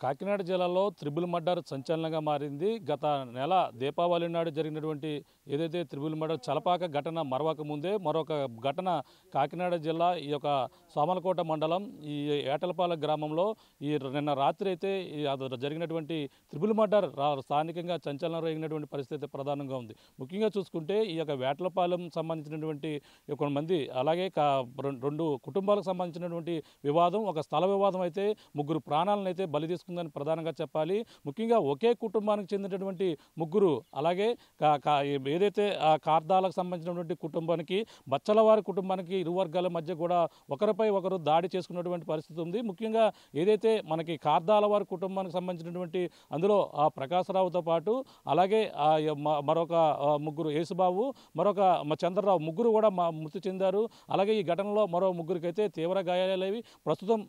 కాకినాడ జిల్లాలో triple murder సంచలనంగా మారింది. గత నెల దీపావళి నాడు జరిగినటువంటి ఏదైతే త్రిబుల్ మర్డర్ చలపాక ఘటన మరవక ముందే మరొక ఘటన కాకినాడ జిల్లా ఈ యొక్క సోమలకోట మండలం ఈ ఏటలపాలెం గ్రామంలో నిన్న రాత్రి అయితే జరిగినటువంటి త్రిబుల్ మర్డర్ స్థానికంగా సంచలనం రేగినటువంటి పరిస్థితి ప్రధానంగా ఉంది. ముఖ్యంగా చూసుకుంటే ఈ యొక్క వేటలపాలెం సంబంధించినటువంటి కొంతమంది అలాగే రెండు కుటుంబాలకు సంబంధించినటువంటి వివాదం, ఒక స్థల వివాదం అయితే ముగ్గురు ప్రాణాలను అయితే బలి తీసుకుందని ప్రధానంగా చెప్పాలి. ముఖ్యంగా ఒకే కుటుంబానికి చెందినటువంటి ముగ్గురు, అలాగే ఏదైతే ఆ కార్దాలకు సంబంధించినటువంటి కుటుంబానికి, బచ్చలవారి కుటుంబానికి ఇరు వర్గాల మధ్య కూడా ఒకరిపై ఒకరు దాడి చేసుకున్నటువంటి పరిస్థితి ఉంది. ముఖ్యంగా ఏదైతే మనకి కార్దాల వారి కుటుంబానికి సంబంధించినటువంటి అందులో ఆ ప్రకాశరావుతో పాటు అలాగే మరొక ముగ్గురు యేసుబాబు, మరొక చంద్రరావు ముగ్గురు కూడా మృతి చెందారు. అలాగే ఈ ఘటనలో మరో ముగ్గురికైతే తీవ్ర గాయాలయ్యి ప్రస్తుతం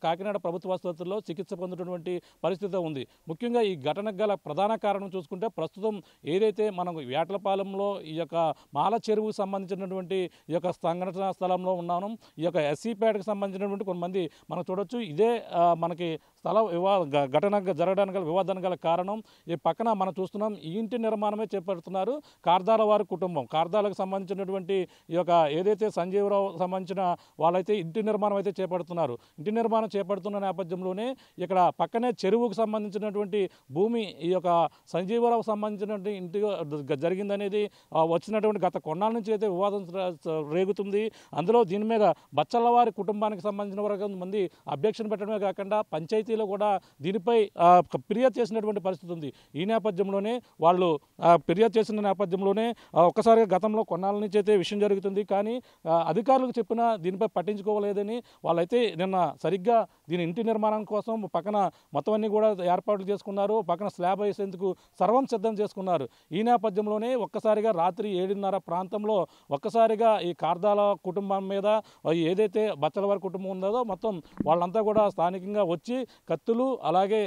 కాకినాడ ప్రభుత్వ ఆసుపత్రిలో చికిత్స పొందుతున్నటువంటి పరిస్థితి ఉంది. ముఖ్యంగా ఈ ఘటనకు గల ప్రధాన కారణం చూసుకుంటే ప్రస్తుతం ఏదైతే మనం వేటలపాలెంలో ఈ యొక్క మాల చెరువుకు సంబంధించినటువంటి ఈ యొక్క సంఘటన స్థలంలో ఉన్నాము. ఈ యొక్క ఎస్సీపేటకు సంబంధించినటువంటి కొంతమంది మనం చూడొచ్చు. ఇదే మనకి స్థల ఘటన జరగడానికి గల వివాదానికి గల కారణం ఈ పక్కన మనం చూస్తున్నాం. ఈ ఇంటి నిర్మాణమే చేపడుతున్నారు కార్దాల వారి కుటుంబం. కార్దాలకు సంబంధించినటువంటి ఈ యొక్క ఏదైతే సంజీవరావు సంబంధించిన వాళ్ళైతే ఇంటి నిర్మాణం అయితే చేపడుతున్నారు. ఇంటి నిర్మాణం చేపడుతున్న నేపథ్యంలోనే ఇక్కడ పక్కనే చెరువుకు సంబంధించినటువంటి భూమి ఈ యొక్క సంజీవరావు సంబంధించినటువంటి ఇంటి జరిగిందనేది వచ్చినటువంటి గత కొన్నాళ్ళ నుంచి అయితే వివాదం రేగుతుంది. అందులో దీని మీద బచ్చలవారి కుటుంబానికి సంబంధించిన వరకు మంది అబ్జెక్షన్ పెట్టడమే కాకుండా పంచాయతీలో కూడా దీనిపై ఫిర్యాదు చేసినటువంటి పరిస్థితి ఉంది. ఈ నేపథ్యంలోనే వాళ్ళు ఫిర్యాదు చేసిన నేపథ్యంలోనే ఒక్కసారిగా గతంలో కొన్నాళ్ళ నుంచి అయితే విషయం జరుగుతుంది. కానీ అధికారులకు చెప్పినా దీనిపై పట్టించుకోలేదని వాళ్ళైతే నిన్న సరిగ్గా దీని ఇంటి నిర్మాణం కోసం పక్కన మొత్తం అన్ని కూడా ఏర్పాట్లు చేసుకున్నారు. పక్కన స్లాబ్ వేసేందుకు సర్వం సిద్ధం చేసుకున్నారు. ఈ నేపథ్యంలోనే ఒక్కసారిగా రాత్రి 7:30 ప్రాంతంలో ఒక్కసారిగా ఈ కార్దాల కుటుంబం మీద ఏదైతే బచ్చలవారి కుటుంబం ఉందో మొత్తం వాళ్ళంతా కూడా స్థానికంగా వచ్చి కత్తులు అలాగే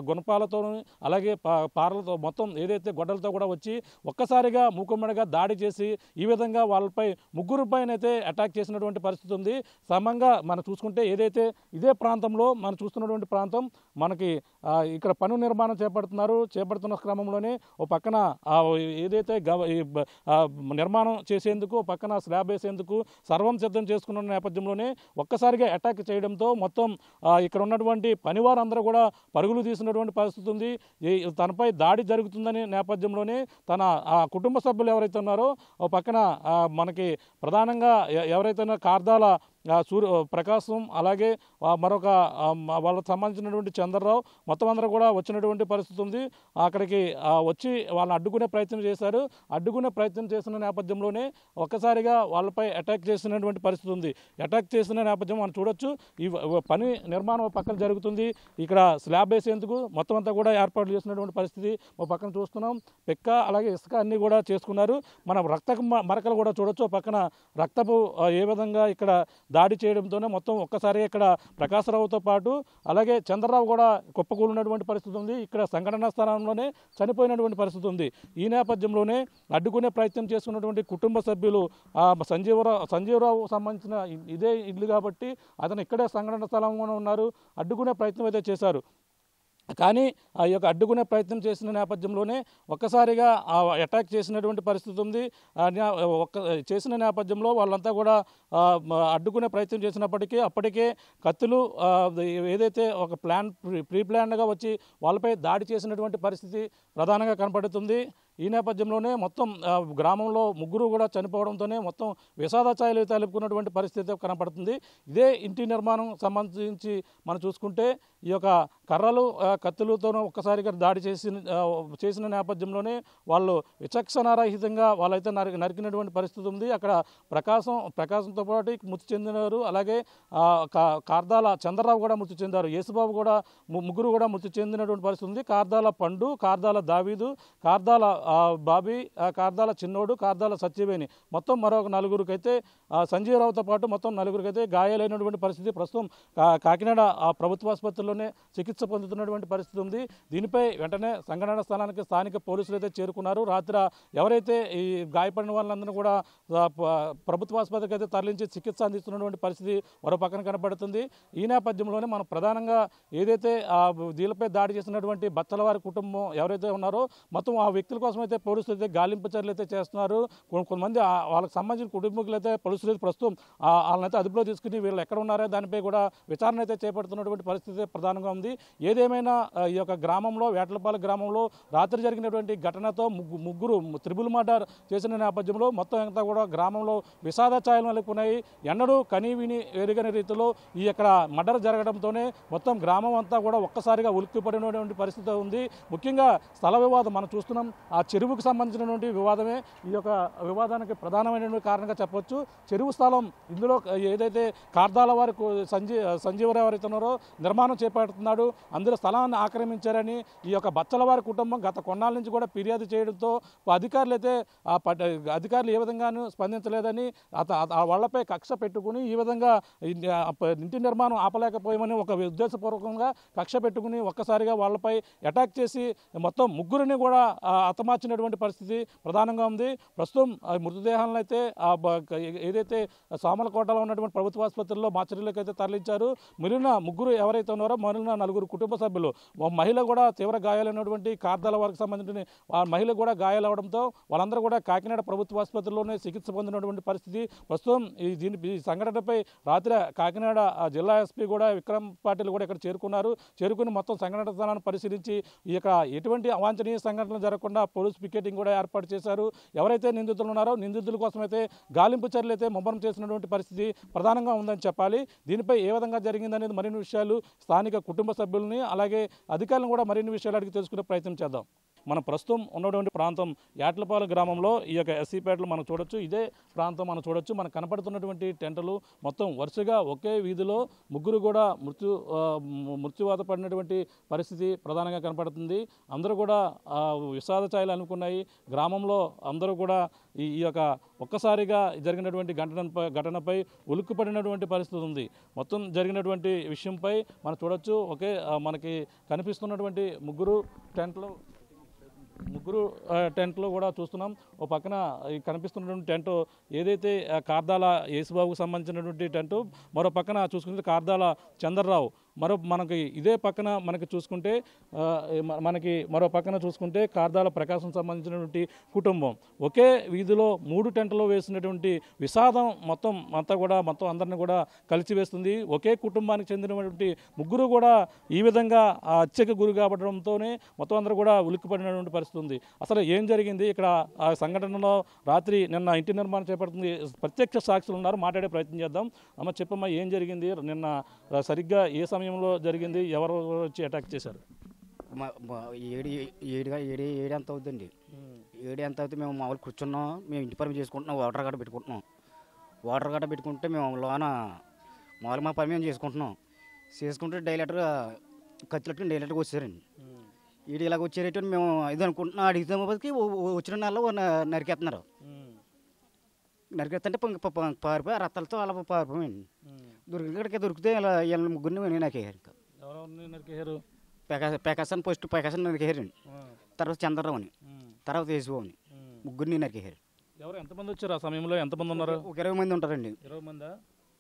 గుణపాలతో అలాగే పారలతో మొత్తం ఏదైతే గొడ్డలతో కూడా వచ్చి ఒక్కసారిగా మూకుమ్మడిగా దాడి చేసి ఈ విధంగా వాళ్ళపై ముగ్గురుపైనైతే అటాక్ చేసినటువంటి పరిస్థితి ఉంది. సమంగా మనం చూసుకుంటే ఏదైతే ఇదే ప్రాంతంలో మనం చూస్తున్నటువంటి ప్రాంతం మనకి ఇక్కడ పన్ను నిర్మాణం చేపడుతున్న క్రమంలోనే ఓ పక్కన ఏదైతే నిర్మాణం చేసేందుకు పక్కన స్లాబ్ వేసేందుకు సర్వం సిద్ధం చేసుకున్న నేపథ్యంలోనే ఒక్కసారిగా అటాక్ చేయడంతో మొత్తం ఇక్కడ ఉన్నటువంటి పనివారందరూ కూడా పరుగులు తీసినటువంటి పరిస్థితి ఉంది. తనపై దాడి జరుగుతుందనే నేపథ్యంలోనే తన కుటుంబ సభ్యులు ఎవరైతే ఉన్నారో ఓ పక్కన మనకి ప్రధానంగా ఎవరైతే కార్దాల ప్రకాశం అలాగే మరొక వాళ్ళకి సంబంధించినటువంటి చంద్రరావు మొత్తం అందరూ కూడా వచ్చినటువంటి పరిస్థితి ఉంది. అక్కడికి వచ్చి వాళ్ళని అడ్డుకునే ప్రయత్నం చేశారు. అడ్డుకునే ప్రయత్నం చేసిన నేపథ్యంలోనే ఒక్కసారిగా వాళ్ళపై అటాక్ చేసినటువంటి పరిస్థితి ఉంది. అటాక్ చేసిన నేపథ్యం మనం చూడొచ్చు. ఈ పని నిర్మాణం పక్కన జరుగుతుంది. ఇక్కడ స్లాబ్ వేసేందుకు మొత్తం అంతా కూడా ఏర్పాట్లు చేసినటువంటి పరిస్థితి ఓ పక్కన చూస్తున్నాం. పెక్క అలాగే ఇసుక అన్నీ కూడా చేసుకున్నారు. మనం రక్త మరకలు కూడా చూడొచ్చు. పక్కన రక్తపు ఏ విధంగా ఇక్కడ దాడి చేయడంతోనే మొత్తం ఒక్కసారి ఇక్కడ ప్రకాశరావుతో పాటు అలాగే చంద్రరావు కూడా కుప్పకూలినటువంటి పరిస్థితి ఉంది. ఇక్కడ సంఘటనా స్థానంలోనే చనిపోయినటువంటి పరిస్థితి ఉంది. ఈ నేపథ్యంలోనే అడ్డుకునే ప్రయత్నం చేసుకున్నటువంటి కుటుంబ సభ్యులు సంజీవరావు సంబంధించిన ఇదే ఇల్లు కాబట్టి అతను ఇక్కడే సంఘటన స్థలంలో ఉన్నారు. అడ్డుకునే ప్రయత్నం అయితే చేశారు. కానీ ఆ యొక్క అడ్డుకునే ప్రయత్నం చేసిన నేపథ్యంలోనే ఒక్కసారిగా అటాక్ చేసినటువంటి పరిస్థితి ఉంది. చేసిన నేపథ్యంలో వాళ్ళంతా కూడా అడ్డుకునే ప్రయత్నం చేసినప్పటికీ అప్పటికే కత్తులు ఏదైతే ఒక ప్రీ ప్లాన్గా వచ్చి వాళ్ళపై దాడి చేసినటువంటి పరిస్థితి ప్రధానంగా కనపడుతుంది. ఈ నేపథ్యంలోనే మొత్తం గ్రామంలో ముగ్గురు కూడా చనిపోవడంతోనే మొత్తం విషాద ఛాయలు తలుపుకున్నటువంటి పరిస్థితి కనపడుతుంది. ఇదే ఇంటి నిర్మాణం సంబంధించి మనం చూసుకుంటే ఈ యొక్క కర్రలు కత్తులతోనూ ఒక్కసారిగా దాడి చేసిన నేపథ్యంలోనే వాళ్ళు విచక్షణారహితంగా వాళ్ళైతే నరికినటువంటి పరిస్థితి ఉంది. అక్కడ ప్రకాశంతో పాటు మృతి చెందినారు. అలాగే కార్దాల చంద్రరావు కూడా మృతి చెందారు. యేసుబాబు కూడా ముగ్గురు కూడా మృతి చెందినటువంటి పరిస్థితి ఉంది. కార్దాల పండు, కార్దాల దావీదు, కార్దాల బాబీ, కార్దాల చిన్నోడు, కార్దాల సత్యవేణి మొత్తం మరొక నలుగురికైతే సంజీవరావుతో పాటు మొత్తం నలుగురికైతే గాయాలైనటువంటి పరిస్థితి ప్రస్తుతం కాకినాడ ప్రభుత్వ ఆసుపత్రిలో ఆసుపత్రిలోనే చికిత్స పొందుతున్నటువంటి పరిస్థితి ఉంది. దీనిపై వెంటనే సంఘటన స్థలానికి స్థానిక పోలీసులు అయితే చేరుకున్నారు. రాత్రి ఎవరైతే ఈ గాయపడిన వాళ్ళందరూ కూడా ప్రభుత్వ ఆసుపత్రికి అయితే తరలించి చికిత్స అందిస్తున్నటువంటి పరిస్థితి మరో పక్కన కనబడుతుంది. ఈ నేపథ్యంలోనే మనం ప్రధానంగా ఏదైతే వీళ్ళపై దాడి చేసినటువంటి బచ్చలవారి కుటుంబం ఎవరైతే ఉన్నారో మొత్తం ఆ వ్యక్తుల కోసం అయితే పోలీసులు అయితే గాలింపు చర్యలు అయితే చేస్తున్నారు. కొంతమంది వాళ్ళకి సంబంధించిన కుటుంబీకులు అయితే పోలీసులు ప్రస్తుతం వాళ్ళనైతే అదుపులో తీసుకుని వీళ్ళు ఎక్కడ ఉన్నారో దానిపై కూడా విచారణ అయితే చేపడుతున్నటువంటి పరిస్థితి ప్రధానంగా ఉంది. ఏదేమైనా ఈ యొక్క గ్రామంలో వేటలపాలెం గ్రామంలో రాత్రి జరిగినటువంటి ఘటనతో ముగ్గురు త్రిబుల్ మర్డర్ చేసిన నేపథ్యంలో మొత్తం అంతా కూడా గ్రామంలో విషాద ఛాయలు నెలకొన్నాయి. ఎన్నడూ కనీవిని ఎరుగని రీతిలో ఈ యొక్క మర్డర్ జరగడంతోనే మొత్తం గ్రామం అంతా కూడా ఒక్కసారిగా ఉలిక్కిపడినటువంటి పరిస్థితి ఉంది. ముఖ్యంగా స్థల వివాదం మనం చూస్తున్నాం. ఆ చెరువుకు సంబంధించినటువంటి వివాదమే ఈ యొక్క వివాదానికి ప్రధానమైనటువంటి కారణంగా చెప్పొచ్చు. చెరువు స్థలం ఇందులో ఏదైతే కార్దాల వారి సంజీవరావు ఎవరైతే ఉన్నారో నిర్మాణం చేపడుతున్నాడు, అందులో స్థలాన్ని ఆక్రమించారని ఈ యొక్క బచ్చలవారి కుటుంబం గత కొన్నాళ్ళ నుంచి కూడా ఫిర్యాదు చేయడంతో అధికారులు ఏ విధంగానూ స్పందించలేదని వాళ్లపై కక్ష పెట్టుకుని ఈ విధంగా ఇంటి నిర్మాణం ఆపలేకపోయామని ఒక ఉద్దేశపూర్వకంగా కక్ష పెట్టుకుని ఒక్కసారిగా వాళ్ళపై అటాక్ చేసి మొత్తం ముగ్గురిని కూడా హతమార్చినటువంటి పరిస్థితి ప్రధానంగా ఉంది. ప్రస్తుతం మృతదేహాలను అయితే ఏదైతే సామలకోటలో ఉన్నటువంటి ప్రభుత్వ ఆసుపత్రిలో మార్చరీలోకి అయితే తరలించారు. మిగిలిన ముగ్గురు ఎవరైతే ఉన్నారో మిగిలిన నలుగురు కుటుంబ సభ్యులు, మహిళ కూడా తీవ్ర గాయాలైనటువంటి కార్దాల వారికి సంబంధించిన మహిళ కూడా గాయాలవడంతో వాళ్ళందరూ కూడా కాకినాడ ప్రభుత్వ ఆసుపత్రిలోనే చికిత్స పొందినటువంటి పరిస్థితి. ప్రస్తుతం ఈ సంఘటనపై రాత్రి కాకినాడ జిల్లా ఎస్పీ కూడా విక్రమ్ పాటిల్ కూడా ఇక్కడ చేరుకుని మొత్తం సంఘటన స్థలాన్ని పరిశీలించి ఈ యొక్క ఎటువంటి అవాంఛనీయ సంఘటనలు జరగకుండా పోలీస్ పికెటింగ్ కూడా ఏర్పాటు చేశారు. ఎవరైతే నిందితులు ఉన్నారో నిందితుల కోసం అయితే గాలింపు చర్యలు అయితే ముమ్మరం చేసినటువంటి పరిస్థితి ప్రధానంగా ఉందని చెప్పాలి. దీనిపై ఏ విధంగా జరిగిందనేది మరిన్ని విషయాలు స్థానిక కుటుంబ సభ్యుల్ని అలాగే అధికారులను కూడా మరిన్ని విషయాలు అడిగి తెలుసుకునే ప్రయత్నం చేద్దాం. మనం ప్రస్తుతం ఉన్నటువంటి ప్రాంతం యాట్లపాలెం గ్రామంలో ఈ యొక్క ఎస్సీపేటలు మనం చూడొచ్చు. ఇదే ప్రాంతం మనం చూడొచ్చు. మనకు కనపడుతున్నటువంటి టెంటలు మొత్తం వరుసగా ఒకే వీధిలో ముగ్గురు కూడా మృత్యువాత పడినటువంటి పరిస్థితి ప్రధానంగా కనపడుతుంది. అందరూ కూడా విషాద ఛాయలు అనుకున్నాయి. గ్రామంలో అందరూ కూడా ఈ యొక్క ఒక్కసారిగా జరిగినటువంటి ఘటనపై ఉలిక్కిపడినటువంటి పరిస్థితి ఉంది. మొత్తం జరిగినటువంటి విషయంపై మనం చూడొచ్చు. మనకి కనిపిస్తున్నటువంటి ముగ్గురు టెంట్లు కూడా చూస్తున్నాం. ఓ పక్కన కనిపిస్తున్నటువంటి టెంట్ ఏదైతే కార్దాల యేసుబాబుకు సంబంధించినటువంటి టెంటు, మరో పక్కన చూసుకుంటే కార్దాల చంద్రరావు, మనకి ఇదే పక్కన మరో పక్కన చూసుకుంటే కార్దాల ప్రకాశం సంబంధించినటువంటి కుటుంబం. ఒకే వీధిలో 3 టెంట్లు వేసినటువంటి విషాదం మొత్తం అందరిని కూడా కలిసివేస్తుంది. ఒకే కుటుంబానికి చెందినటువంటి ముగ్గురు కూడా ఈ విధంగా ఆ హత్యకు గురి కావడంతోనే మొత్తం అందరూ కూడా ఉలిక్కిపడినటువంటి పరిస్థితి ఉంది. అసలు ఏం జరిగింది ఇక్కడ ఆ సంఘటనలో? రాత్రి నిన్న ఇంటి నిర్మాణం చేపడుతుంది. ప్రత్యక్ష సాక్షులు ఉన్నారు, మాట్లాడే ప్రయత్నం చేద్దాం. అమ్మ చెప్పమ్మా, ఏం జరిగింది నిన్న? సరిగ్గా ఏ సమయంలో జరిగింది? ఎవరు వచ్చి అటాక్ చేశారు? ఏడు ఎంత అవుతుందండి. ఏడు ఎంత అవుతుంది. మేము మామూలు కూర్చున్నాం, మేము ఇంటి పని చేసుకుంటున్నాం, వాటర్ గడ్డ పెట్టుకుంటే మేము లోన మామూలు మా పని మేము చేసుకుంటే డైలెక్టర్ కత్తిలెట్టుకుని డైలెక్టర్గా వచ్చారండి. ఈడు ఇలాగ వచ్చేటట్టు మేము ఇది అనుకుంటున్నాం. అడిగితే వచ్చిన నెలలో నరికేస్తున్నారు. నరికేస్తుంటే పారిపోయి రత్తాలతో అలా పారిపోయింది. దొరికితే ఇలా ముగ్గురిని నరికేశారు. ప్రకాశం ప్రకాశం నరికేశారండి. తర్వాత చంద్రరావుని, తర్వాత యేసుబాబుని, ముగ్గురిని నరికేశారు. ఎవరు ఎంతమంది వచ్చారు ఆ సమయంలో? ఎంతమంది ఉన్నారు? ఒక 20 మంది ఉంటారండి. 20 మందా?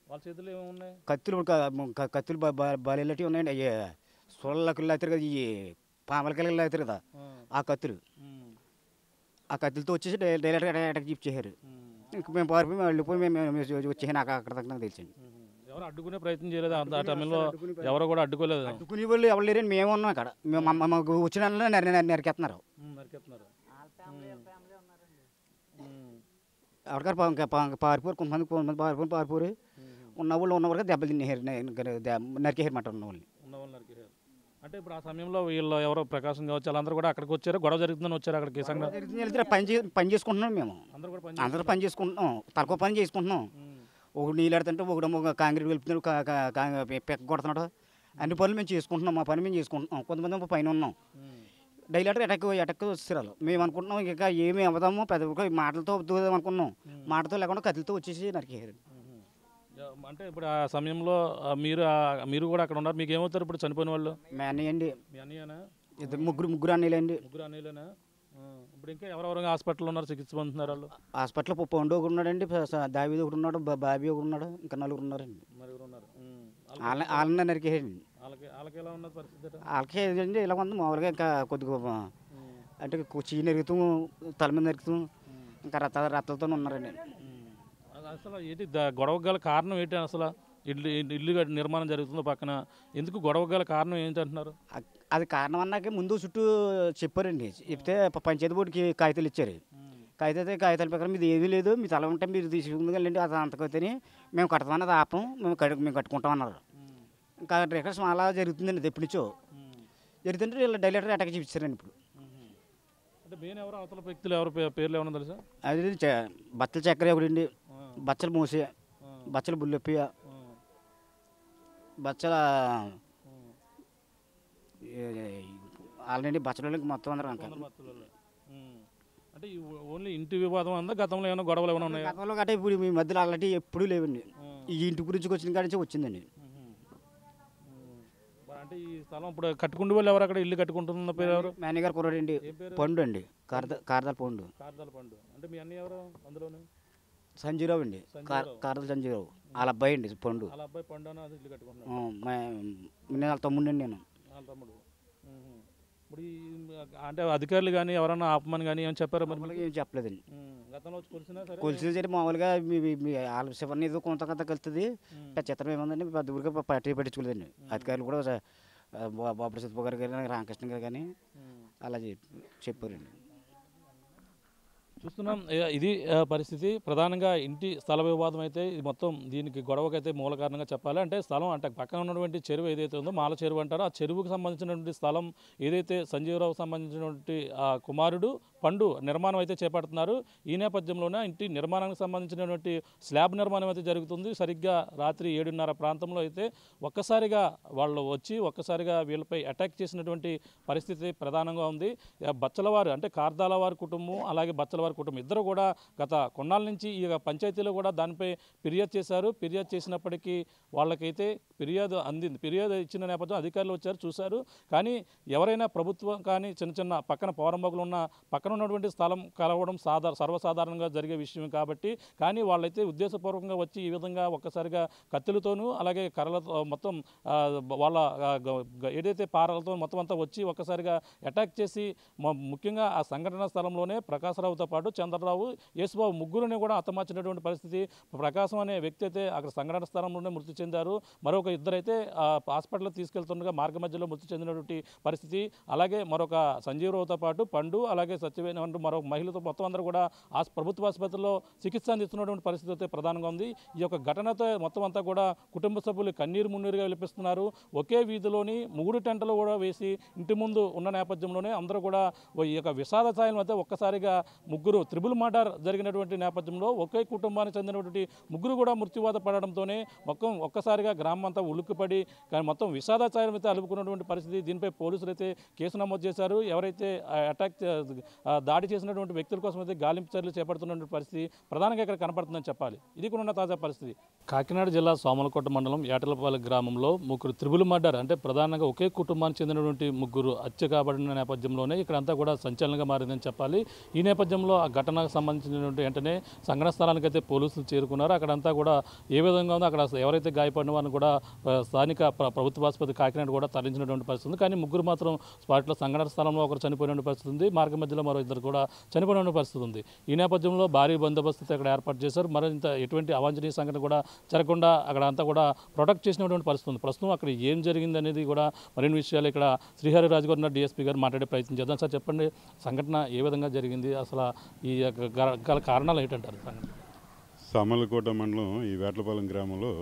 వాళ్ళ చేతులు ఏమున్నాయి? కత్తులు బాలేటివి ఉన్నాయండి. అయ్యే సోళ్ళకి అవుతారు కదా, ఈ పామలకల్లి అవుతారు కదా, ఆ కత్తులతో వచ్చేసి డైరెక్ట్గా అటాక్ చేశారు. ఇంక మేము పారిపోయి వెళ్ళిపోయి మేము వచ్చేసి నాకు అక్కడ నాకు తెలిసింది. ఎవరు అడ్డుకునే ప్రయత్నం చేయలేదు ఆ టైంలో? ఎవరు కూడా అడ్డుకోలేదు. అడ్డుకునే వాళ్ళు ఎవరు లేరని మేము ఉన్నాం అక్కడ. మాకు వచ్చిన నరికేస్తున్నారు. ఎవరికారు పారిపోరు, కొంతమంది పారిపోరు. ఉన్నవాళ్ళు దెబ్బలు తినేసారు, నరికేసారు మాట ఉన్నవాళ్ళని. అంటే ఇప్పుడు ఆ సమయంలో వీళ్ళు ఎవరో ప్రకాశం కావచ్చు వాళ్ళందరూ కూడా అక్కడికి వచ్చారు, గొడవ జరుగుతుందని వచ్చారు అక్కడికి. పని చేసుకుంటున్నాం మేము, అందరూ పని చేసుకుంటున్నాం, తక్కువ పని చేసుకుంటున్నాం. ఒకటి నీళ్ళు ఆడుతుంటే ఒక కాంక్రీట్ వెళ్తున్నాడు, పెక్క కొడుతున్నాడు. అన్ని పనులు మేము చేసుకుంటున్నాం, మా పని మేము చేసుకుంటున్నాం. కొంతమంది పైన ఉన్నాం. డైలీ అటాక్ వచ్చేసారు. మేము అనుకుంటున్నాం ఇంకా ఏమి అవ్వదాము, పెద్ద మాటలతో అవుతుందాం అనుకున్నాం. మాటతో లేకుండా కత్తిలతో వచ్చేసి నరికేసారు. అంటే ఇప్పుడు ఆ సమయంలో మీరు కూడా అక్కడ ఉన్నారు. మీకు ఏమవుతారు ఇప్పుడు చనిపోయిన వాళ్ళు? మా అన్నయ్య అండి. మీ అన్నయ్యనా? ఇద్దరు ముగ్గురు అన్నయ్యలండి. ముగ్గురు అన్నయ్యలేనా? ఇప్పుడు ఇంకా ఎవరెవరు హాస్పిటల్లో ఉన్నారు, చికిత్స పొందుతున్నారు వాళ్ళు? హాస్పిటల్లో పండు ఒకడు ఉన్నాడండి, దావీది ఒకడు ఉన్నాడు, బాబీ ఒకడు ఉన్నాడు, ఇంకా నలుగురు ఉన్నారండి. నలుగురు ఉన్నారు. వాళ్ళని నరికేయండి. వాళ్ళకి ఎలా ఉన్నది పరిస్థితి? వాళ్ళకి ఏదండి ఇలా ఉంది మామూలుగా, ఇంకా కొద్దిగా అంటే చీ నరుగుతూ తల మీద నరుగుతూ ఇంకా రత్తలతో ఉన్నారండి. అసలు ఏంటి గొడవ గల కారణం ఏంటి? అసలు ఇల్లు నిర్మాణం జరుగుతుందో పక్కన, ఎందుకు గొడవ గల కారణం ఏంటి అంటున్నారు? అది కారణం అన్నాక ముందు చుట్టూ చెప్పారండి. చెప్తే పంచాయతీ బోర్డుకి కాగితాలు ఇచ్చారు. కాగితాల ప్రకారం మీది ఏమీ లేదు, మీ తల ఉంటే మీరు తీసుకుందండి, అది అంతకైతేనే మేము కడతామన్నది ఆపం, మేము కట్టుకుంటామన్నారు. ఇంకా రికర్స్ అలా జరుగుతుందండి ఎప్పటి నుంచో జరుగుతుంటే వీళ్ళు డైలెక్టర్ అటాక్ చూపించారండి. ఇప్పుడు అంటే మెయిన్ ఎవరు అవతల వ్యక్తులు ఎవరు పేర్లు ఏమన్నా తెలుసా? అది బచ్చల చక్కెర ఒకడండి, బచ్చల మూసి, బచ్చల బుల్లెప్పియ, బచ్చల ఆల్రెడీ బచ్చలకి మొత్తం అందరూ అంటే ఓన్లీ ఇంటి వివాదం అందా? గతంలో ఏమైనా గొడవలు ఏమైనా ఉన్నాయా? గతంలో గట్రా ఇప్పుడు మీ మధ్యలో అలాంటి ఎప్పుడూ లేవండి. ఈ ఇంటి గురించి వచ్చిన కాడి నుంచి వచ్చిందండి. అంటే ఈ స్థలం ఇప్పుడు కట్టుకుంటే వాళ్ళు ఎవరు అక్కడ ఇల్లు కట్టుకుంటున్న పేరు ఎవరు? మేనేజర్ కుర్రాడు అండి, పండు అండి, కార్దాల పండు. కార్దాల పండు అంటే మీ అన్నయ్య ఎవరు అందులోనే? సంజీరావు అండి, కార్దాల సంజీరావు. వాళ్ళ అబ్బాయి అండి పండు. వాళ్ళ అబ్బాయి పండు అని ఇల్లు కట్టుకుంటున్నాను. వాళ్ళ తమ్ముడు అండి నేను. వాళ్ళ తమ్ముడు. ఇప్పుడు అంటే అధికారులు కానీ ఎవరన్నా ఆపమని కానీ ఏమైనా చెప్పారా? మరి ఏం చెప్పలేదండి. గతంలో వచ్చి కొలిసినా సరే కొలిసి సరే మామూలుగా వాళ్ళ శివరిని ఏదో కొంత కలుతుంది, చిత్రం ఏముందండి, పెద్ద ఊరిగా పట్టించుకోలేదండి. అధికారులు కూడా బాబు సత్యబాబు గారు కానీ రామకృష్ణ గారు కానీ అలా చెప్పారండి. చూస్తున్నాం. ఇది పరిస్థితి. ప్రధానంగా ఇంటి స్థల వివాదం అయితే ఇది మొత్తం దీనికి గొడవకైతే మూల కారణంగా చెప్పాలి. అంటే స్థలం అంటే పక్కన ఉన్నటువంటి చెరువు ఏదైతే ఉందో మాల చెరువు అంటారో, ఆ చెరువుకు సంబంధించినటువంటి స్థలం ఏదైతే సంజీవరావుకు సంబంధించినటువంటి కుమారుడు పండు నిర్మాణం అయితే చేపడుతున్నారు. ఈ నేపథ్యంలోనే ఇంటి నిర్మాణానికి సంబంధించినటువంటి స్లాబ్ నిర్మాణం అయితే జరుగుతుంది. సరిగ్గా రాత్రి 7:30 ప్రాంతంలో అయితే ఒక్కసారిగా వాళ్ళు వచ్చి ఒక్కసారిగా వీళ్ళపై అటాక్ చేసినటువంటి పరిస్థితి ప్రధానంగా ఉంది. బచ్చలవారు అంటే కార్దాల వారి కుటుంబం అలాగే బచ్చలవారి కుటుంబం ఇద్దరు కూడా గత కొన్నాళ్ళ నుంచి ఈ పంచాయతీలో కూడా దానిపై ఫిర్యాదు చేశారు. ఫిర్యాదు చేసినప్పటికీ వాళ్ళకైతే ఫిర్యాదు అందింది. ఫిర్యాదు ఇచ్చిన నేపథ్యం అధికారులు వచ్చారు, చూశారు. కానీ ఎవరైనా ప్రభుత్వం కానీ చిన్న పక్కన పౌరంబగులు ఉన్న పక్కన ఉన్నటువంటి స్థలం కలవడం సర్వసాధారణంగా జరిగే విషయం కాబట్టి, కానీ వాళ్ళైతే ఉద్దేశపూర్వకంగా వచ్చి ఈ విధంగా ఒక్కసారిగా కత్తులతోనూ అలాగే కర్రలతో మొత్తం వాళ్ళ ఏదైతే పారలతో మొత్తం అంతా వచ్చి ఒక్కసారిగా అటాక్ చేసి ముఖ్యంగా ఆ సంఘటన స్థలంలోనే ప్రకాశరావుతో పాటు చంద్రరావు, యేసుబాబు ముగ్గురిని కూడా హతమార్చినటువంటి పరిస్థితి. ప్రకాశం అనే వ్యక్తి అయితే అక్కడ సంఘటన స్థలంలోనే మృతి చెందారు. మరొక ఇద్దరైతే హాస్పిటల్లో తీసుకెళ్తుండగా మార్గ మధ్యలో మృతి చెందినటువంటి పరిస్థితి. అలాగే మరొక సంజీవరావుతో పాటు పండు అలాగే సత్యవేణ మరొక మహిళతో మొత్తం అందరూ కూడా ప్రభుత్వ ఆసుపత్రిలో చికిత్స అందిస్తున్నటువంటి పరిస్థితి అయితే ప్రధానంగా ఉంది. ఈ యొక్క ఘటనతో మొత్తం అంతా కూడా కుటుంబ సభ్యులు కన్నీరు మున్నీరుగా విలిపిస్తున్నారు. ఒకే వీధిలోని 3 టెంటలు కూడా వేసి ఇంటి ముందు ఉన్న నేపథ్యంలోనే అందరూ కూడా ఈ యొక్క విషాద ఛాయల మధ్య ఒక్కసారిగా ముగ్గురు త్రిబుల్ మర్డర్ జరిగినటువంటి నేపథ్యంలో ఒకే కుటుంబానికి చెందినటువంటి ముగ్గురు కూడా మృత్యువాత పడడంతోనే మొత్తం ఒక్కసారిగా గ్రామం అంతా ఉలుక్కుపడి కానీ మొత్తం విషాద ఛాయలు అయితే అలుపుకున్నటువంటి పరిస్థితి. దీనిపై పోలీసులు అయితే కేసు నమోదు చేశారు. ఎవరైతే దాడి చేసినటువంటి వ్యక్తుల కోసం అయితే గాలింపు చర్యలు చేపడుతున్నటువంటి పరిస్థితి ప్రధానంగా ఇక్కడ కనపడుతుందని చెప్పాలి. ఇది కూడా ఉన్న తాజా పరిస్థితి. కాకినాడ జిల్లా సోమలకోట మండలం ఏటలపాలెం గ్రామంలో ముగ్గురు త్రిబుల్ మర్డర్ అంటే ప్రధానంగా ఒకే కుటుంబానికి చెందినటువంటి ముగ్గురు హత్య కాబడిన నేపథ్యంలోనే ఇక్కడంతా కూడా సంచలనంగా మారిందని చెప్పాలి. ఈ నేపథ్యంలో ఆ ఘటనకు సంబంధించినటువంటి వెంటనే సంఘటన స్థలానికి అయితే పోలీసులు చేరుకున్నారు. అక్కడంతా కూడా ఏ విధంగా ఉందో అక్కడ ఎవరైతే గాయపడిన వారిని కూడా స్థానిక ప్రభుత్వ ఆసుపత్రి కాకినాడ కూడా తరలించినటువంటి పరిస్థితి ఉంది. కానీ ముగ్గురు మాత్రం స్పాట్లో సంఘటన స్థలంలో ఒకరు చనిపోయిన పరిస్థితి ఉంది. మార్గ మధ్యలో మరో ఇద్దరు కూడా చనిపోయిన పరిస్థితి ఉంది. ఈ నేపథ్యంలో భారీ బందోబస్తు అక్కడ ఏర్పాటు చేశారు. మరింత ఎటువంటి అవాంఛనీయ సంఘటన కూడా జరగకుండా అక్కడ అంతా కూడా ప్రొటెక్ట్ చేసినటువంటి పరిస్థితి ఉంది. ప్రస్తుతం అక్కడ ఏం జరిగింది అనేది కూడా మరిన్ని విషయాలు ఇక్కడ శ్రీహరి రాజు గారు డిఎస్పీ గారు మాట్లాడే ప్రయత్నం చేద్దాం. సార్ చెప్పండి, సంఘటన ఏ విధంగా జరిగింది, అసలు ఈ గల కారణాలు ఏంటంటారు? సామలకోట మండలం ఈ వేటలపాలెం గ్రామంలో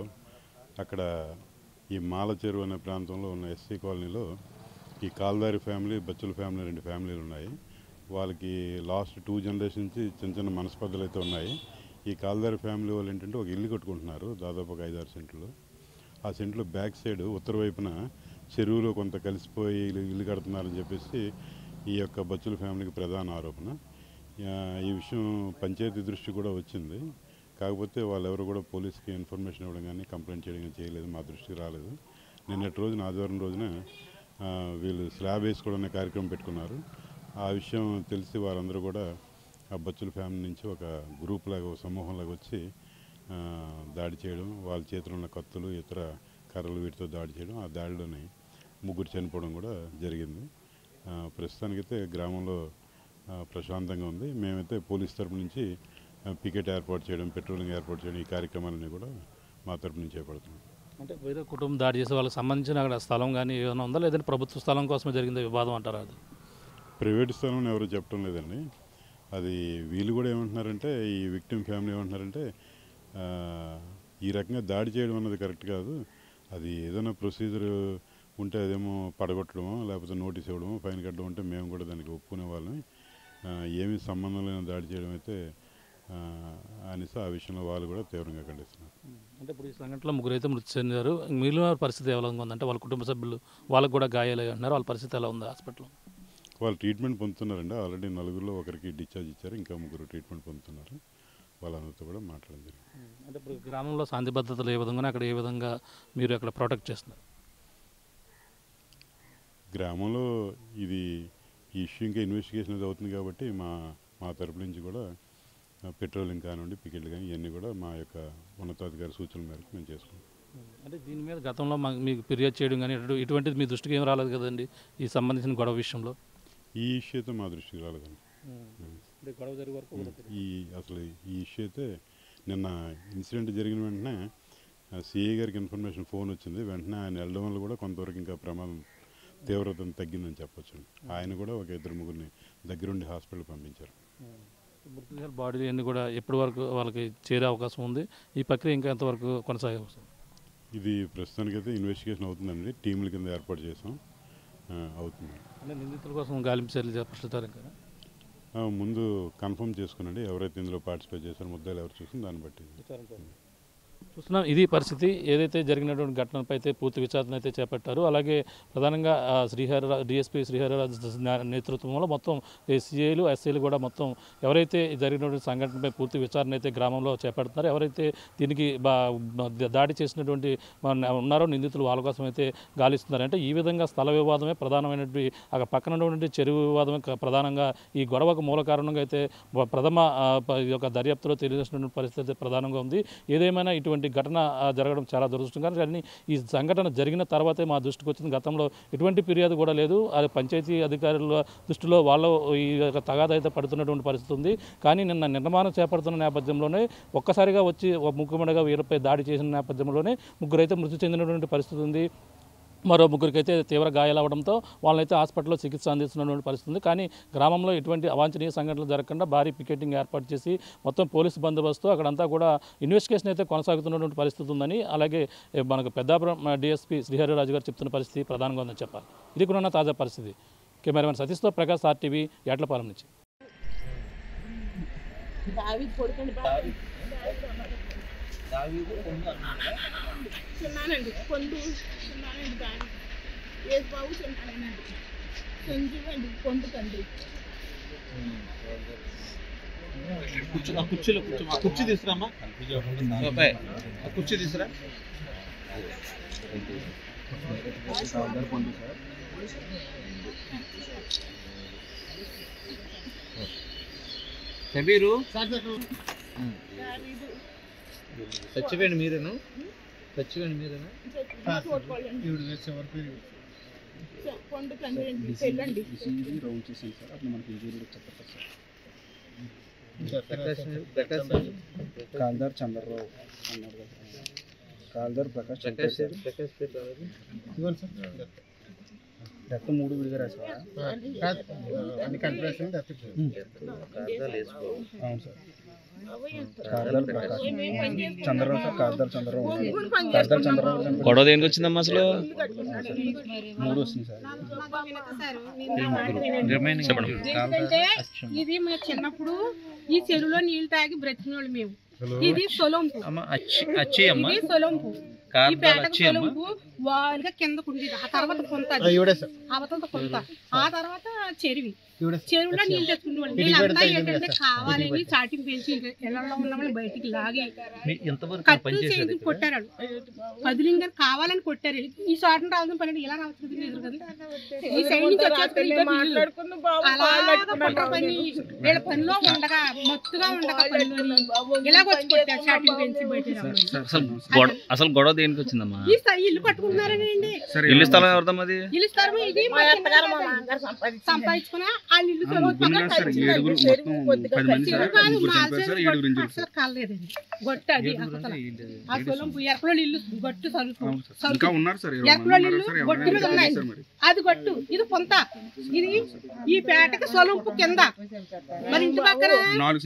అక్కడ ఈ మాల చెరువు అనే ప్రాంతంలో ఉన్న ఎస్సీ కాలనీలో ఈ కాల్దారి ఫ్యామిలీ, బచ్చుల ఫ్యామిలీ 2 ఫ్యామిలీలు ఉన్నాయి. వాళ్ళకి లాస్ట్ 2 జనరేషన్ నుంచి చిన్న మనస్పర్ధలు అయితే ఉన్నాయి. ఈ కాల్దారి ఫ్యామిలీ వాళ్ళు ఏంటంటే ఒక ఇల్లు కట్టుకుంటున్నారు, దాదాపు ఒక 5-6 సెంట్లు. ఆ సెంట్లో బ్యాక్ సైడ్ ఉత్తర వైపున చెరువులో కొంత కలిసిపోయి ఇల్లు కడుతున్నారని చెప్పేసి ఈ యొక్క బచ్చుల ఫ్యామిలీకి ప్రధాన ఆరోపణ. ఈ విషయం పంచాయతీ దృష్టి కూడా వచ్చింది. కాకపోతే వాళ్ళెవరు కూడా పోలీస్కి ఇన్ఫర్మేషన్ ఇవ్వడం కానీ కంప్లైంట్ చేయడం కానీ చేయలేదు, మా దృష్టికి రాలేదు. నిన్నటి రోజున ఆదివారం రోజున వీళ్ళు స్లాబ్ వేసుకోవడం కార్యక్రమం పెట్టుకున్నారు. ఆ విషయం తెలిసి వారందరూ కూడా ఆ బచ్చుల ఫ్యామిలీ నుంచి ఒక గ్రూప్ లాగా, ఒక సమూహంలాగా వచ్చి దాడి చేయడం, వాళ్ళ చేతిలో ఉన్న కత్తులు ఇతర కర్రలు వీటితో దాడి చేయడం, ఆ దాడిలోని 3 చనిపోవడం కూడా జరిగింది. ప్రస్తుతానికైతే గ్రామంలో ప్రశాంతంగా ఉంది. మేమైతే పోలీస్ తరపు నుంచి పికెట్ ఏర్పాటు చేయడం, పెట్రోలింగ్ ఏర్పాటు చేయడం, ఈ కార్యక్రమాలన్నీ కూడా మా తరపు నుంచి చేపడుతున్నాం. అంటే వేరే కుటుంబం దాడి చేసే వాళ్ళకి సంబంధించిన అక్కడ స్థలం కానీ ఏమైనా ఉందా, లేదంటే ప్రభుత్వ స్థలం కోసమే జరిగింది వివాదం అంటారా? అది ప్రైవేట్ స్థలం ఎవరు చెప్పడం లేదండి. అది వీళ్ళు కూడా ఏమంటున్నారంటే, ఈ విక్టిమ్ ఫ్యామిలీ ఏమంటున్నారంటే ఈ రకంగా దాడి చేయడం అన్నది కరెక్ట్ కాదు, అది ఏదైనా ప్రొసీజర్ ఉంటే అదేమో పడగొట్టడమో లేకపోతే నోటీస్ ఇవ్వడమో ఫైన్ కట్టడం అంటే మేము కూడా దానికి ఒప్పుకునే వాళ్ళని, ఏమీ సంబంధం లేని దాడి చేయడం అయితే అనేసి ఆ విషయంలో వాళ్ళు కూడా తీవ్రంగా ఖండిస్తున్నారు. అంటే ఇప్పుడు ఈ సంఘటనలో 3 అయితే మృతి చెందారు. మిగిలిన పరిస్థితి ఎలా ఉందంటే వాళ్ళ కుటుంబ సభ్యులు వాళ్ళకు కూడా గాయాలయ్యి అంటున్నారు. వాళ్ళ పరిస్థితి ఎలా ఉంది హాస్పిటల్లో? వాళ్ళు ట్రీట్మెంట్ పొందుతున్నారండి. ఆల్రెడీ 4లో ఒకరికి డిశ్చార్జ్ ఇచ్చారు, ఇంకా 3 ట్రీట్మెంట్ పొందుతున్నారు. వాళ్ళందరితో కూడా మాట్లాడడం జరిగింది. అంటే ఇప్పుడు గ్రామంలో శాంతి భద్రతలు ఏ విధంగా, అక్కడ ఏ విధంగా మీరు అక్కడ ప్రొటెక్ట్ చేస్తున్నారు? గ్రామంలో ఇది ఈ ఇష్యూ ఇంకా ఇన్వెస్టిగేషన్ అది అవుతుంది కాబట్టి మా తరపు నుంచి కూడా పెట్రోలింగ్ కానివ్వండి, పికెట్లు కానీ ఇవన్నీ కూడా మా యొక్క ఉన్నతాధికారి సూచనల మేరకు మేము చేసుకుంటాం. అంటే దీని మీద గతంలో మీకు ఫిర్యాదు చేయడం కానీ ఇటువంటిది మీ దృష్టికి ఏం రాలేదు కదండి ఈ సంబంధించిన గొడవ విషయంలో? ఈ ఇష్యూ అయితే మా దృష్టికి రాలేదండి. గొడవ జరిగే వరకు అసలు ఈ ఇష్యూ అయితే నిన్న ఇన్సిడెంట్ జరిగిన వెంటనే సిఐ గారికి ఇన్ఫర్మేషన్ ఫోన్ వచ్చింది. వెంటనే ఆయన వెళ్ళడం వల్ల కూడా కొంతవరకు ఇంకా ప్రమాదం తీవ్రత తగ్గిందని చెప్పొచ్చు. ఆయన కూడా ఒక 2-3 దగ్గరుండి హాస్పిటల్ పంపించారు. మృతదేహాల బాడీలు అన్నీ కూడా ఎప్పటి వరకు వాళ్ళకి చేరే అవకాశం ఉంది? ఈ ప్రక్రియ ఇంకా ఎంతవరకు కొనసాగే అవకాశం? ఇది ప్రస్తుతానికైతే ఇన్వెస్టిగేషన్ అవుతుందండి. టీంల కింద ఏర్పాటు చేసాం, అవుతుంది. అంటే నిందితుల కోసం గాలింపు చర్యలు చేపడతారు ఇంకా ముందు కన్ఫర్మ్ చేసుకునండి ఎవరైతే ఇందులో పార్టిసిపేట్ చేశారో, ముద్దాయిలు ఎవరు చూసిన దాన్ని బట్టి చూస్తున్నాం. ఇది పరిస్థితి. ఏదైతే జరిగినటువంటి ఘటనపై అయితే పూర్తి విచారణ అయితే చేపట్టారు. అలాగే ప్రధానంగా డిఎస్పీ శ్రీహరిరాజు నేతృత్వంలో మొత్తం సిఐలు ఎస్ఐలు కూడా మొత్తం ఎవరైతే జరిగినటువంటి సంఘటనపై పూర్తి విచారణ అయితే గ్రామంలో చేపడుతున్నారో, ఎవరైతే దీనికి దాడి చేసినటువంటి ఉన్నారో నిందితులు, వాళ్ళ కోసం అయితే గాలిస్తున్నారు. అంటే ఈ విధంగా స్థల వివాదమే ప్రధానమైనటువంటి అక్కడ పక్కన ఉన్నటువంటి చెరువు వివాదమే ప్రధానంగా ఈ గొడవకు మూల కారణంగా అయితే ప్రథమ యొక్క దర్యాప్తులో తెలియజేసినటువంటి పరిస్థితి ప్రధానంగా ఉంది. ఏదేమైనా ఇటువంటి ఘటన జరగడం చాలా దురదృష్టకరం. కానీ ఈ సంఘటన జరిగిన తర్వాతే మా దృష్టికి వచ్చింది. గతంలో ఎటువంటి ఫిర్యాదు కూడా లేదు. అది పంచాయతీ అధికారుల దృష్టిలో వాళ్ళు ఈ తగాదా అయితే పడుతున్నటువంటి పరిస్థితి ఉంది. కానీ నిన్న నిర్మాణం చేపడుతున్న నేపథ్యంలోనే ఒక్కసారిగా వచ్చి ముఖ్యమంత్రిగా వీరిపై దాడి చేసిన నేపథ్యంలోనే 3 అయితే మృతి చెందినటువంటి పరిస్థితి ఉంది. మరో 3కి అయితే తీవ్ర గాయాలు అవడంతో వాళ్ళైతే హాస్పిటల్లో చికిత్స అందిస్తున్నటువంటి పరిస్థితి ఉంది. కానీ గ్రామంలో ఎటువంటి అవాంఛనీయ సంఘటనలు జరగకుండా భారీ పికెటింగ్ ఏర్పాటు చేసి మొత్తం పోలీసు బందోబస్తు అక్కడంతా కూడా ఇన్వెస్టిగేషన్ అయితే కొనసాగుతున్నటువంటి పరిస్థితి ఉందని, అలాగే మనకు పెద్దాపురం డిఎస్పీ శ్రీహరిరాజు గారు చెప్తున్న పరిస్థితి ప్రధానంగా ఉందని చెప్పాలి. ఇది కూడా తాజా పరిస్థితి. కెమెరామెన్ సతీష్తో ప్రకాష్, ఆర్టీవీ, యాట్లపాలెం నుంచి. చిన్నానండి కొండు చిన్నానండి దాని ఏది బాబు చిన్నానండి సంజీవండి కొండు తండ్రి. కుర్చీ తీసుకురామ్మా, కుర్చీ తీసుకురా. కబీరు చచ్చిపోయింది మీరేనా? చచ్చిపోయింది మీరేనా? కొండు తండ్రి పెళ్ళండి. కాల్దార్ చంద్రరావు అన్నాడు కదా, కాల్దార్ ప్రకాష్ డెత్ 3 విడిగా రాసారా? అవును సార్. కాల్దార్ ప్రకాష్ చంద్రరావు సార్, కాల్దార్ చంద్రరావు కాల్దార్ చంద్రరావు. గొడవ దేనికి వచ్చిందమ్మా అసలు? 3 వస్తుంది సార్. ఎందుకంటే ఇది మేము చిన్నప్పుడు ఈ చెరువులో నీళ్లు తాగి బ్రతికిన వాళ్ళు మేము. ఇది సొలంపు, ఇది సొలంపు, ఈ పేట సొలంపు వాళ్ళగా కిందకు ఉండేది. ఆ తర్వాత కొంత అవతలతో కొంత, ఆ తర్వాత చెరువి. చెరువులో నీళ్ళు తెచ్చుకునేవాళ్ళు. వీళ్ళంతా ఏంటంటే కావాలని చాటింగ్ పెంచి ఇళ్లలో ఉన్న వాళ్ళు బయటికి లాగి కట్టు చేసి కొట్టారు. పదిలింగ్ గారు కావాలని కొట్టారు. ఈ చోటను రావడం పని ఇలా రావచ్చు ఎదురు కదా, ఈ సైడ్ నుంచి వచ్చేసుకుని పని వీళ్ళ పనిలో ఉండగా మొత్తుగా ఉండగా పనిలో ఇలా వచ్చి కొట్టారు చాటింగ్ పెంచి బయట. అసలు గొడవ దేనికి వచ్చిందమ్మా? ఇల్లు కట్టుకుంటున్నారండి. ఇల్లు స్థలం ఎవరిదమ్మా? అది ఇల్లు స్థలం ఇది సంపాదించుకున్నా వాళ్ళు ఇల్లు అసలు కాలేదండి. గొట్టు అది ఆ సొలంపు ఎక్కడ ఇల్లు గొట్టు ఎక్కడ ఇల్లు గొట్టు మీద ఉన్నాయి. అది గొట్టు, ఇది పొంత, ఇది ఈ పేటకి సొలంపు కింద. మరి ఇంటి పక్కన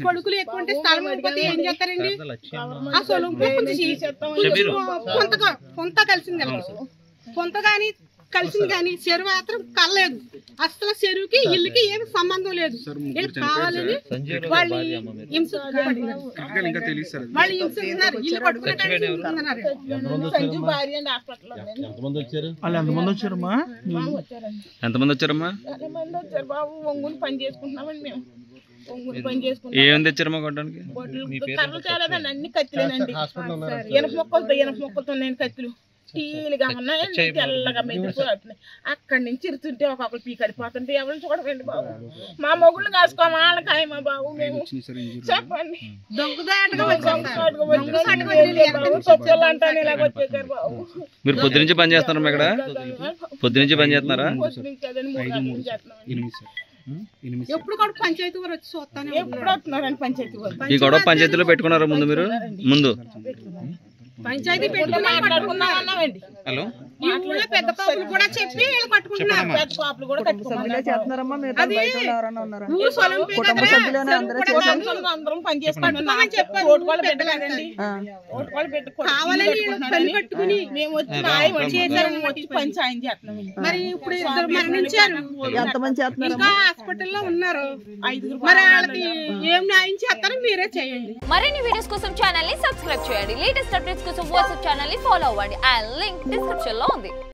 కొడుకులు ఎక్కువ ఉంటే స్థలం అయిపోతే ఏం చేస్తారండి? ఆ సొలంపు పొంత కలిసింది, పొంత కానీ కలిసింది కానీ చెరువు మాత్రం కలలేదు. అసలు చెరువుకి ఇల్లుకి ఏమి సంబంధం లేదు. వీళ్ళు కావాలని వాళ్ళు హింసిస్తున్నారు, ఇల్లు కట్టుకున్నారు. ఎంతమంది వచ్చారమ్మా? బాబు ఒంగుని పని చేసుకుంటున్నామండి మేము. ఒంగుని పని చేసుకుంటాం. ఏం తెచ్చారమ్మా కొట్టడానికి? కర్రలు చాలేదండి, అన్ని కత్తిలేనండి. ఇనప మొక్కలతో ఉన్నాయండి కత్తులు. టీలుగా ఉన్నాయండి, తెల్లగా మెదిలిపోతున్నాయి. అక్కడి నుంచి ఇరుతుంటే ఒక్కొక్కరు పీకడిపోతుంటే ఎవరు చూడకండి బాబు. మా మొగుళ్ళు కాసుకో వాళ్ళకాయ మా బాబు మేము చెప్పండి. అంటాను ఇలాగ వచ్చేసారు బాబు. మీరు పొద్దు నుంచి పని చేస్తున్నారా ఇక్కడ? పొద్దు నుంచి పని చేస్తున్నారా? ఎప్పుడు కూడా పంచాయతీ వారు వచ్చి చూస్తాను. ఎప్పుడు వస్తున్నారండి పంచాయతీ వారు? ఈ గొడవ పంచాయతీలో పెట్టుకున్నారా ముందు మీరు? ముందు పంచాయతీ పెట్టుకున్నామండి. హలో, ఈ ఊళ్ళో పెద్ద కాపులు కూడా చెప్పి వీళ్ళు కట్టుకుంటున్నారు. పెద్ద కాపులు కూడా కట్టుకున్నారు. అందరం పని చేసుకుంటున్నాం చెప్పారు. ఓటుకోళ్ళు పెట్టలేదండి, ఓటుకోళ్ళు పెట్టుకోవాలి కట్టుకుని మేము వచ్చి వచ్చి పని సాయం చేస్తున్నాం. మరి ఇప్పుడు మరణించారు, ఇంకా హాస్పిటల్లో ఉన్నారు 5. మరి వాళ్ళకి ఏం న్యాయం చేస్తారో మీరే చేయండి. మరిన్ని వీడియోస్ కోసం ఛానల్ ని సబ్స్క్రైబ్ చేయండి. లేటెస్ట్ అప్డేట్స్ కోసం వాట్సాప్ ఛానల్ ని ఫాలో అవ్వండి. ఆ లింక్ డిస్క్రిప్షన్ లో ఉంది.